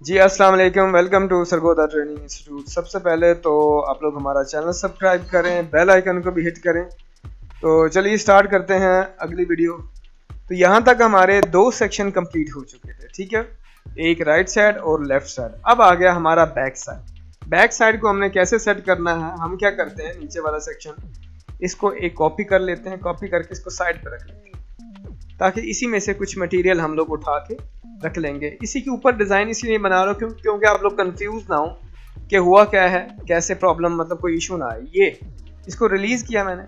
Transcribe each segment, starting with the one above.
जी अस्सलाम वालेकुम, welcome to Sargodha training institute. सबसे पहले तो आप लोग हमारा चैनल सब्सक्राइब करें, बेल आइकन को भी हिट करें। तो चलिए स्टार्ट करते हैं अगली वीडियो। तो यहाँ तक हमारे दो सेक्शन कंप्लीट हो चुके थे, ठीक है, एक राइट साइड और लेफ्ट साइड। अब आ गया हमारा बैक साइड। बैक साइड को हमने कैसे सेट करना है, हम क्या करते हैं, नीचे वाला सेक्शन इसको एक कॉपी कर लेते हैं, कॉपी करके इसको साइड पर रख लेते हैं ताकि इसी में से कुछ मटेरियल हम लोग उठा के रख लेंगे। इसी के ऊपर डिज़ाइन इसलिए बना रहा हूँ क्योंकि आप लोग कंफ्यूज ना हो कि हुआ क्या है, कैसे प्रॉब्लम, मतलब कोई इशू ना आए। ये इसको रिलीज़ किया मैंने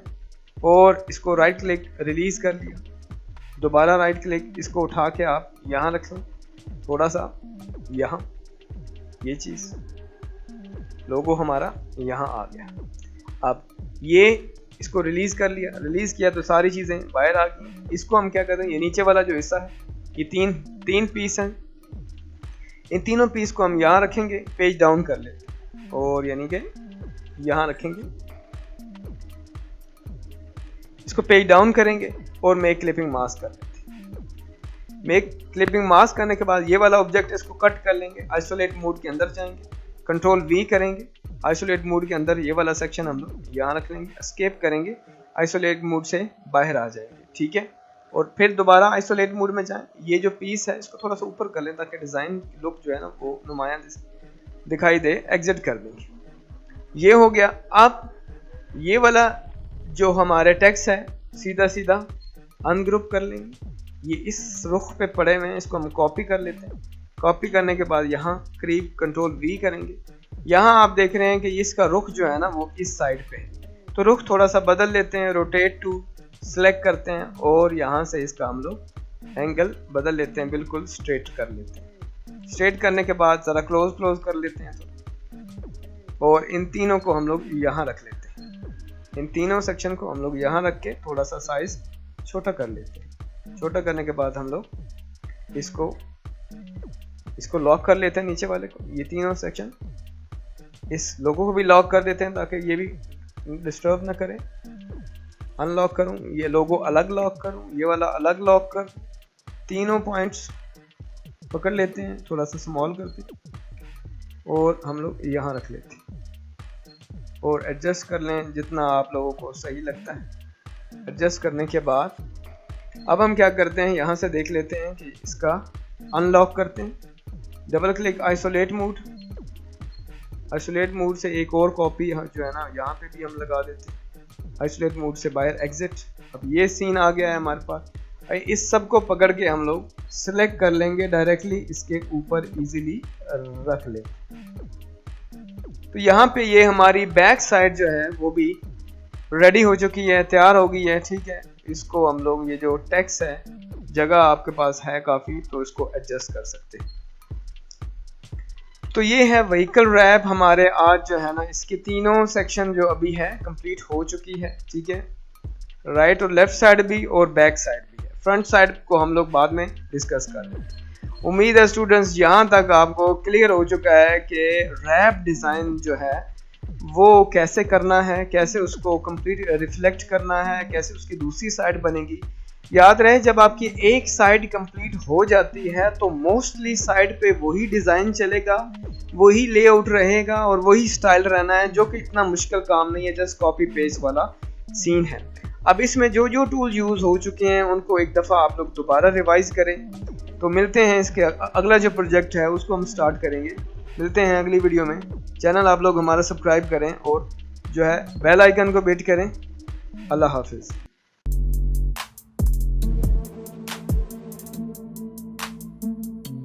और इसको राइट क्लिक रिलीज़ कर लिया, दोबारा राइट क्लिक, इसको उठा के आप यहाँ रख लें, थोड़ा सा यहाँ, ये चीज़ लोगो हमारा यहाँ आ गया। अब ये इसको रिलीज़ कर लिया, रिलीज़ किया तो सारी चीज़ें बाहर आ गई। इसको हम क्या करते हैं, ये नीचे वाला जो हिस्सा है, ये तीन पीस हैं, इन तीनों पीस को हम यहाँ रखेंगे, पेज डाउन कर लेते हैं और यानी कि यहाँ रखेंगे, इसको पेज डाउन करेंगे और मेक क्लिपिंग मास्क कर लेते हैं। मेक क्लिपिंग मास्क करने के बाद ये वाला ऑब्जेक्ट इसको कट कर लेंगे, आइसोलेट मोड के अंदर जाएंगे, कंट्रोल वी करेंगे, आइसोलेट मोड के अंदर ये वाला सेक्शन हम लोग यहाँ रख लेंगे, एस्केप करेंगे, आइसोलेट मोड से बाहर आ जाएंगे, ठीक है। और फिर दोबारा आइसोलेट मोड में जाएं, ये जो पीस है इसको थोड़ा सा ऊपर कर लें ताकि डिज़ाइन लुक जो है ना वो नुमायां दिखाई दे, एग्जिट कर देंगे। ये हो गया। अब ये वाला जो हमारे टेक्स्ट है सीधा सीधा अनग्रुप कर लेंगे, ये इस रुख पे पड़े हुए हैं, इसको हम कॉपी कर लेते हैं। कॉपी करने के बाद यहाँ करीब कंट्रोल वी करेंगे, यहाँ आप देख रहे हैं कि इसका रुख जो है ना वो इस साइड पे है, तो रुख थोड़ा सा बदल लेते हैं, रोटेट टू सेलेक्ट करते हैं और यहाँ से इसका हम लोग एंगल बदल लेते हैं, बिल्कुल स्ट्रेट कर लेते हैं। स्ट्रेट करने के बाद ज़रा क्लोज कर लेते हैं तो, और इन तीनों को हम लोग यहाँ रख लेते हैं। इन तीनों सेक्शन को हम लोग यहाँ रख के थोड़ा सा साइज छोटा कर लेते हैं। छोटा करने के बाद हम लोग इसको लॉक कर लेते हैं, नीचे वाले को, ये तीनों सेक्शन, इस लोगो को भी लॉक कर देते हैं ताकि ये भी डिस्टर्ब ना करे। अनलॉक करूं, ये लोगो अलग लॉक करूं, ये वाला अलग लॉक कर, तीनों पॉइंट्स पकड़ लेते हैं, थोड़ा सा स्मॉल करते हैं और हम लोग यहाँ रख लेते हैं और एडजस्ट कर लें जितना आप लोगों को सही लगता है। एडजस्ट करने के बाद अब हम क्या करते हैं, यहाँ से देख लेते हैं कि इसका अनलॉक करते हैं, double click, isolate mode, isolate mode से एक और कॉपी जो है ना यहाँ पे भी हम लगा देते हैं, आइसोलेट मोड से बाहर एग्जिट। अब ये सीन आ गया है हमारे पास। इस सब को पकड़ के हम लोग सिलेक्ट कर लेंगे, डायरेक्टली इसके ऊपर इजीली रख ले। तो यहाँ पे ये हमारी बैक साइड जो है वो भी रेडी हो चुकी है, तैयार हो गई है, ठीक है। इसको हम लोग, ये जो टेक्स्ट है, जगह आपके पास है काफ़ी, तो इसको एडजस्ट कर सकते हैं। तो ये है व्हीकल रैप हमारे आज जो है ना, इसके तीनों सेक्शन जो अभी है कंप्लीट हो चुकी है, ठीक है। राइट और लेफ्ट साइड भी और बैक साइड भी है। फ्रंट साइड को हम लोग बाद में डिस्कस कर लेंगे। उम्मीद है स्टूडेंट्स यहाँ तक आपको क्लियर हो चुका है कि रैप डिज़ाइन जो है वो कैसे करना है, कैसे उसको कंप्लीट रिफ्लेक्ट करना है, कैसे उसकी दूसरी साइड बनेगी। याद रहे, जब आपकी एक साइड कंप्लीट हो जाती है तो मोस्टली साइड पे वही डिज़ाइन चलेगा, वही लेआउट रहेगा और वही स्टाइल रहना है, जो कि इतना मुश्किल काम नहीं है, जस्ट कॉपी पेस्ट वाला सीन है। अब इसमें जो जो टूल यूज़ हो चुके हैं उनको एक दफ़ा आप लोग दोबारा रिवाइज करें। तो मिलते हैं, इसके अगला जो प्रोजेक्ट है उसको हम स्टार्ट करेंगे। मिलते हैं अगली वीडियो में। चैनल आप लोग हमारा सब्सक्राइब करें और जो है बेल आइकन को हिट करें। अल्लाह हाफिज़।